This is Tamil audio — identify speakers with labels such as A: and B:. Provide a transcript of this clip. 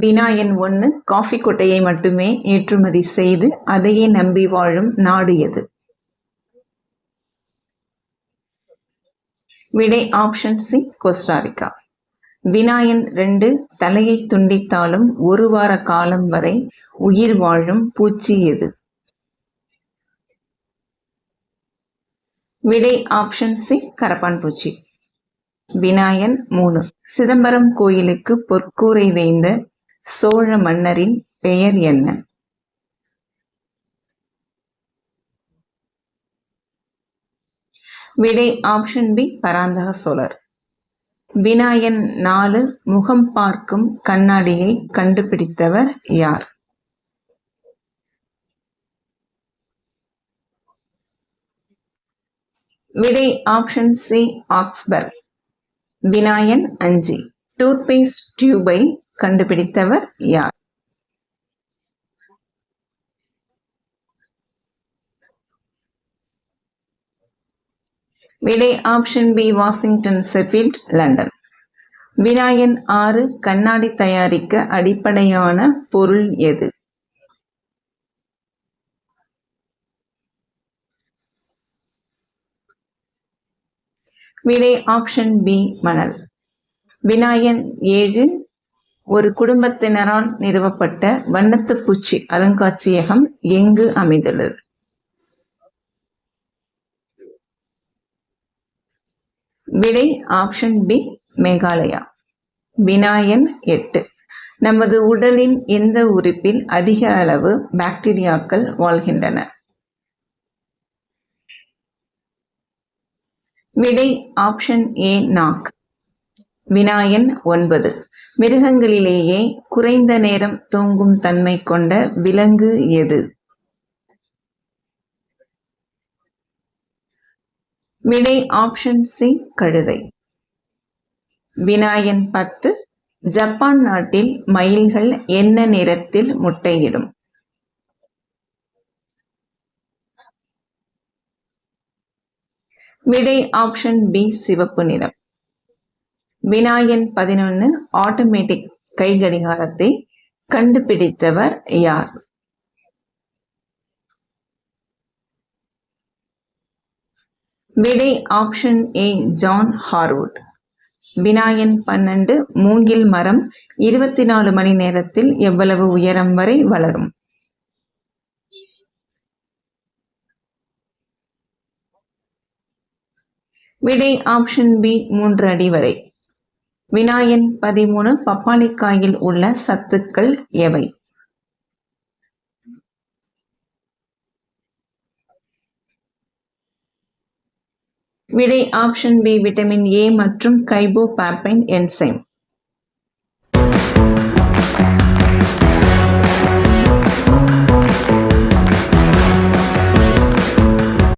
A: வினா எண் 1 காஃபி கொட்டையை மட்டுமே ஏற்றுமதி செய்து அதையே நம்பி வாழும் நாடு எது? விடை ஆப்ஷன் சி கோஸ்டாரிக்கா. வினா எண் 2 தலையை துண்டித்தாலும் 1 வார காலம் வரை உயிர் வாழும் பூச்சி எது? விடை ஆப்ஷன் சி கரப்பான் பூச்சி. வினா எண் 3 சிதம்பரம் கோயிலுக்கு பொற்கூரை வேய்ந்த சோழ மன்னரின் பெயர் என்ன? விடை ஆப்ஷன் பி பராந்தக சோழர். வினா எண் 4 முகம் பார்க்கும் கண்ணாடியை கண்டுபிடித்தவர் யார்? விடை ஆப்ஷன் சி ஆக்ஸ்பர்க். வினா எண் 5 டூத்பேஸ்ட் டியூபை கண்டுபிடித்தவர் யார்? விடை option B Washington Sheffield London. வினா எண் 6 கண்ணாடி தயாரிக்க அடிப்படையான பொருள் எது? விடை ஆப்ஷன் பி மணல். வினா எண் 7 ஒரு குடும்பத்தினரால் நிறுவப்பட்ட வண்ணத்துப் பூச்சி அருங்காட்சியகம் எங்கு அமைந்துள்ளது? விடை ஆப்ஷன் பி மேகாலயா. வினா எண் 8 நமது உடலின் எந்த உறுப்பில் அதிக அளவு பாக்டீரியாக்கள் வாழ்கின்றன? விடை ஆப்ஷன் ஏ நாக். வினா எண் 9 மிருகங்களிலேயே குறைந்த நேரம் தூங்கும் தன்மை கொண்ட விலங்கு எது? விடை ஆப்ஷன் சி கழுதை. வினா எண் 10 ஜப்பான் நாட்டில் மயில்கள் என்ன நிறத்தில் முட்டையிடும்? விடை ஆப்ஷன் பி சிவப்பு நிறம். வினா எண் 11 ஆட்டோமேட்டிக் கை கடிகாரத்தை கண்டுபிடித்தவர் யார்? விடை ஆப்ஷன் ஏ ஜான் ஹார்வுட். வினா எண் 12 மூங்கில் மரம் 24 மணி நேரத்தில் எவ்வளவு உயரம் வரை வளரும்? விடை ஆப்ஷன் பி 3 அடி வரை. வினா எண் 13 பப்பாளிக்காயில் உள்ள சத்துக்கள் எவை? விடை ஆப்ஷன் பி விட்டமின் ஏ மற்றும் கைபோபாப்பைன் என்சைம்.